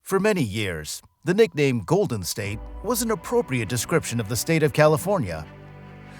For many years, the nickname Golden State was an appropriate description of the state of California,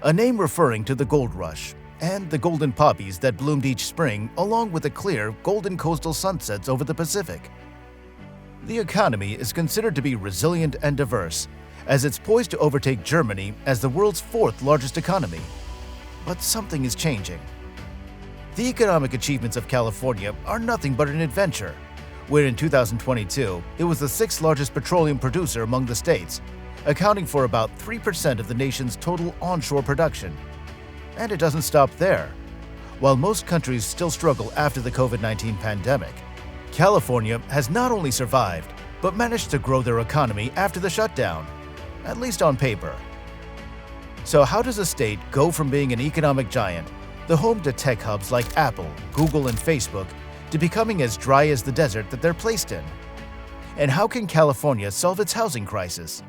a name referring to the gold rush and the golden poppies that bloomed each spring along with the clear, golden coastal sunsets over the Pacific. The economy is considered to be resilient and diverse, as it's poised to overtake Germany as the world's fourth largest economy. But something is changing. The economic achievements of California are nothing but an adventure, where in 2022, it was the sixth largest petroleum producer among the states, accounting for about 3% of the nation's total onshore production. And it doesn't stop there. While most countries still struggle after the COVID-19 pandemic, California has not only survived, but managed to grow their economy after the shutdown, at least on paper. So how does a state go from being an economic giant, the home to tech hubs like Apple, Google, and Facebook, to becoming as dry as the desert that they're placed in? And how can California solve its housing crisis?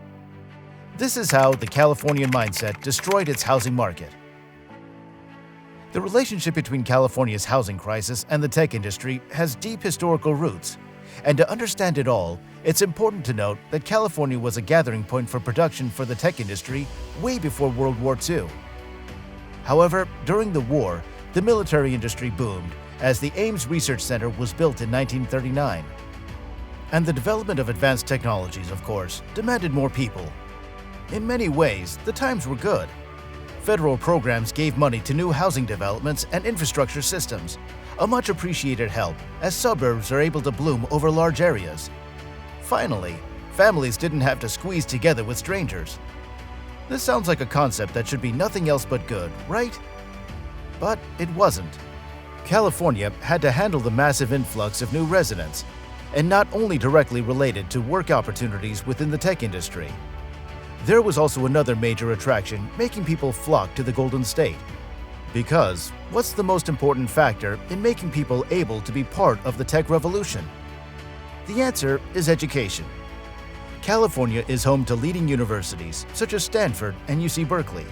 This is how the Californian mindset destroyed its housing market. The relationship between California's housing crisis and the tech industry has deep historical roots, and to understand it all, it's important to note that California was a gathering point for production for the tech industry way before World War II. However, during the war, the military industry boomed as the Ames Research Center was built in 1939. And the development of advanced technologies, of course, demanded more people. In many ways, the times were good. Federal programs gave money to new housing developments and infrastructure systems, a much appreciated help as suburbs are able to bloom over large areas. Finally, families didn't have to squeeze together with strangers. This sounds like a concept that should be nothing else but good, right? But it wasn't. California had to handle the massive influx of new residents, and not only directly related to work opportunities within the tech industry. There was also another major attraction making people flock to the Golden State. Because what's the most important factor in making people able to be part of the tech revolution? The answer is education. California is home to leading universities such as Stanford and UC Berkeley,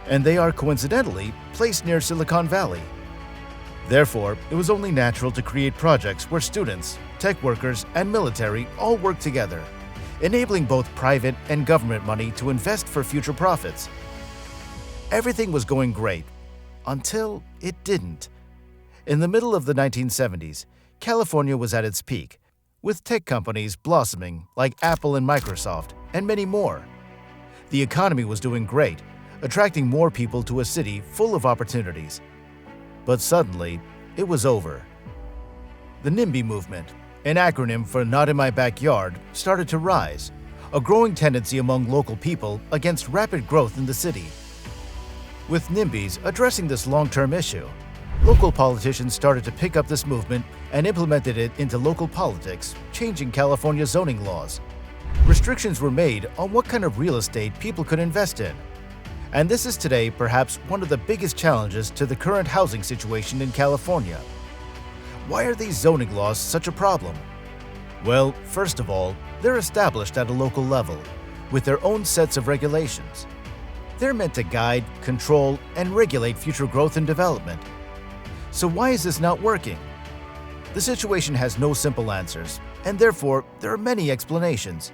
and they are coincidentally placed near Silicon Valley. Therefore, it was only natural to create projects where students, tech workers, and military all work together, enabling both private and government money to invest for future profits. Everything was going great, until it didn't. In the middle of the 1970s, California was at its peak, with tech companies blossoming like Apple and Microsoft, and many more. The economy was doing great, attracting more people to a city full of opportunities. But suddenly, it was over. The NIMBY movement, an acronym for Not in My Backyard, started to rise, a growing tendency among local people against rapid growth in the city. With NIMBYs addressing this long-term issue, local politicians started to pick up this movement and implemented it into local politics, changing California's zoning laws. Restrictions were made on what kind of real estate people could invest in. And this is today perhaps one of the biggest challenges to the current housing situation in California. Why are these zoning laws such a problem? Well, first of all, they're established at a local level, with their own sets of regulations. They're meant to guide, control, and regulate future growth and development. So why is this not working? The situation has no simple answers, and therefore there are many explanations.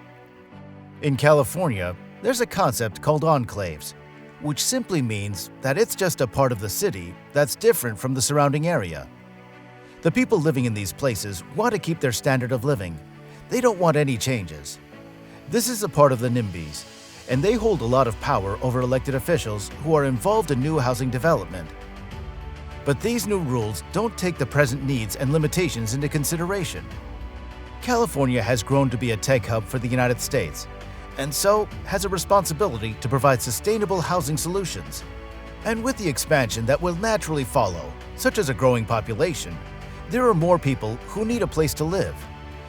In California, there's a concept called enclaves, which simply means that it's just a part of the city that's different from the surrounding area. The people living in these places want to keep their standard of living. They don't want any changes. This is a part of the NIMBYs, and they hold a lot of power over elected officials who are involved in new housing development. But these new rules don't take the present needs and limitations into consideration. California has grown to be a tech hub for the United States, and so has a responsibility to provide sustainable housing solutions. And with the expansion that will naturally follow, such as a growing population, there are more people who need a place to live.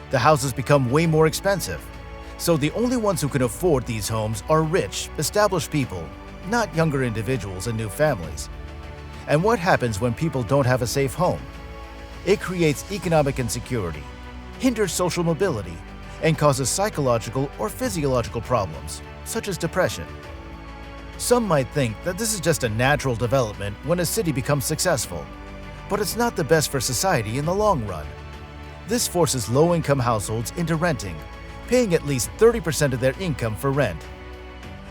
The houses become way more expensive, so the only ones who can afford these homes are rich, established people, not younger individuals and new families. And what happens when people don't have a safe home? It creates economic insecurity, hinders social mobility, and causes psychological or physiological problems, such as depression. Some might think that this is just a natural development when a city becomes successful, but it's not the best for society in the long run. This forces low-income households into renting, paying at least 30% of their income for rent.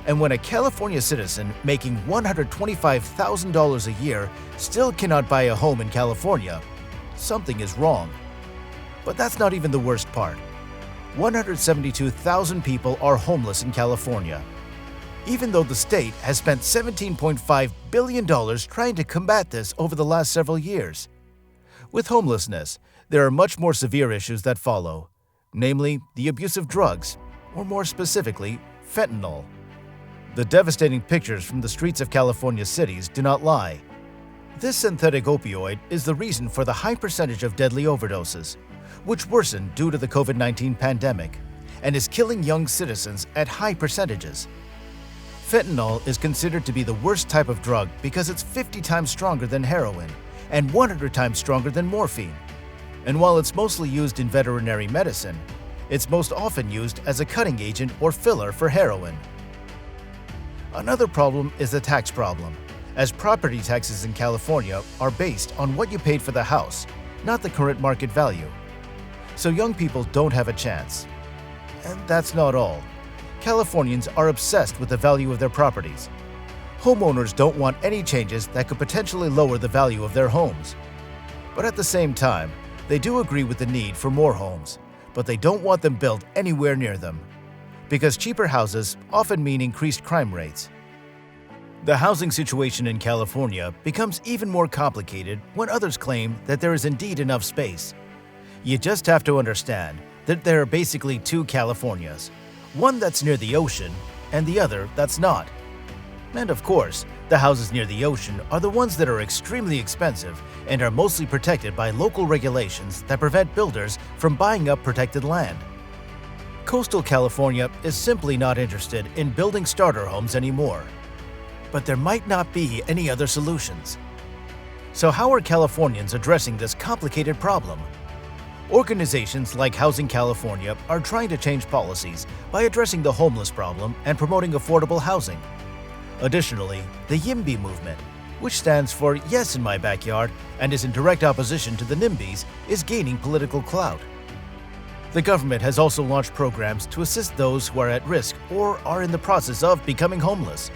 And when a California citizen making $125,000 a year still cannot buy a home in California, something is wrong. But that's not even the worst part. 172,000 people are homeless in California, even though the state has spent $17.5 billion trying to combat this over the last several years. With homelessness, there are much more severe issues that follow, namely the abuse of drugs, or more specifically, fentanyl. The devastating pictures from the streets of California cities do not lie. This synthetic opioid is the reason for the high percentage of deadly overdoses, which worsened due to the COVID-19 pandemic, and is killing young citizens at high percentages. Fentanyl is considered to be the worst type of drug because it's 50 times stronger than heroin and 100 times stronger than morphine. And while it's mostly used in veterinary medicine, it's most often used as a cutting agent or filler for heroin. Another problem is the tax problem, as property taxes in California are based on what you paid for the house, not the current market value. So young people don't have a chance. And that's not all. Californians are obsessed with the value of their properties. Homeowners don't want any changes that could potentially lower the value of their homes. But at the same time, they do agree with the need for more homes, but they don't want them built anywhere near them, because cheaper houses often mean increased crime rates. The housing situation in California becomes even more complicated when others claim that there is indeed enough space. You just have to understand that there are basically two Californias, one that's near the ocean and the other that's not. And of course, the houses near the ocean are the ones that are extremely expensive and are mostly protected by local regulations that prevent builders from buying up protected land. Coastal California is simply not interested in building starter homes anymore. But there might not be any other solutions. So how are Californians addressing this complicated problem? Organizations like Housing California are trying to change policies by addressing the homeless problem and promoting affordable housing. Additionally, the YIMBY movement, which stands for Yes in My Backyard and is in direct opposition to the NIMBYs, is gaining political clout. The government has also launched programs to assist those who are at risk or are in the process of becoming homeless.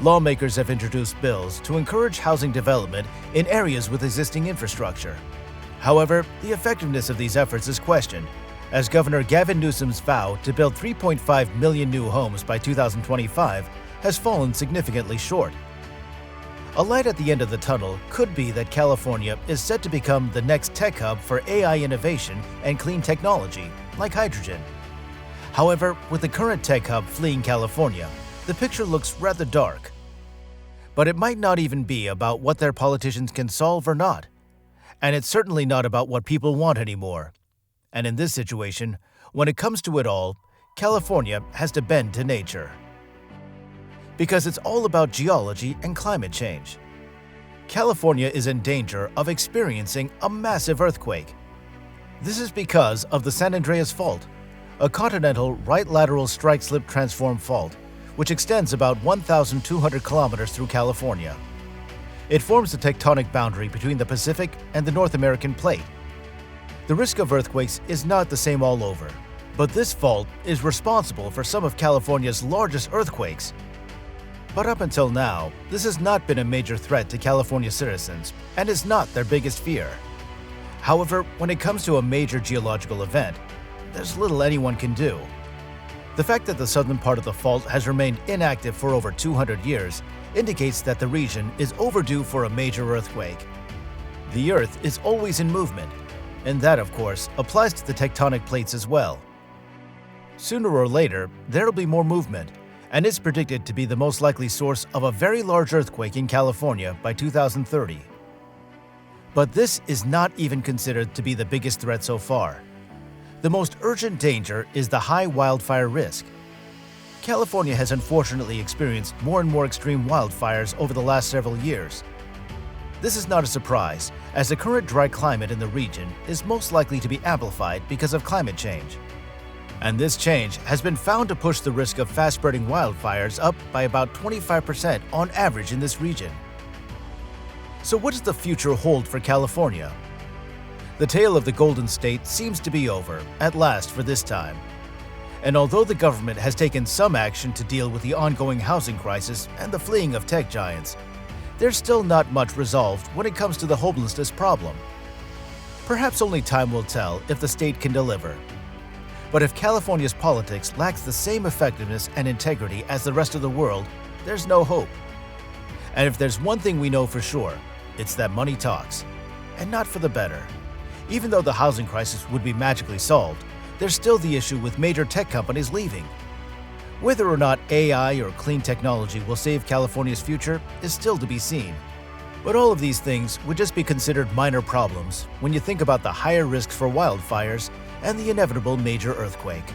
Lawmakers have introduced bills to encourage housing development in areas with existing infrastructure. However, the effectiveness of these efforts is questioned, as Governor Gavin Newsom's vow to build 3.5 million new homes by 2025 has fallen significantly short. A light at the end of the tunnel could be that California is set to become the next tech hub for AI innovation and clean technology, like hydrogen. However, with the current tech hub fleeing California, the picture looks rather dark. But it might not even be about what their politicians can solve or not. And it's certainly not about what people want anymore. And in this situation, when it comes to it all, California has to bend to nature. Because it's all about geology and climate change. California is in danger of experiencing a massive earthquake. This is because of the San Andreas Fault, a continental right lateral strike-slip transform fault, which extends about 1,200 kilometers through California. It forms the tectonic boundary between the Pacific and the North American plate. The risk of earthquakes is not the same all over, but this fault is responsible for some of California's largest earthquakes. But up until now, this has not been a major threat to California citizens and is not their biggest fear. However, when it comes to a major geological event, there's little anyone can do. The fact that the southern part of the fault has remained inactive for over 200 years indicates that the region is overdue for a major earthquake. The Earth is always in movement, and that, of course, applies to the tectonic plates as well. Sooner or later, there'll be more movement, and it's predicted to be the most likely source of a very large earthquake in California by 2030. But this is not even considered to be the biggest threat so far. The most urgent danger is the high wildfire risk. California has unfortunately experienced more and more extreme wildfires over the last several years. This is not a surprise, as the current dry climate in the region is most likely to be amplified because of climate change. And this change has been found to push the risk of fast-spreading wildfires up by about 25% on average in this region. So what does the future hold for California? The tale of the Golden State seems to be over, at last for this time. And although the government has taken some action to deal with the ongoing housing crisis and the fleeing of tech giants, there's still not much resolved when it comes to the homelessness problem. Perhaps only time will tell if the state can deliver. But if California's politics lacks the same effectiveness and integrity as the rest of the world, there's no hope. And if there's one thing we know for sure, it's that money talks, and not for the better. Even though the housing crisis would be magically solved, there's still the issue with major tech companies leaving. Whether or not AI or clean technology will save California's future is still to be seen. But all of these things would just be considered minor problems when you think about the higher risks for wildfires and the inevitable major earthquake.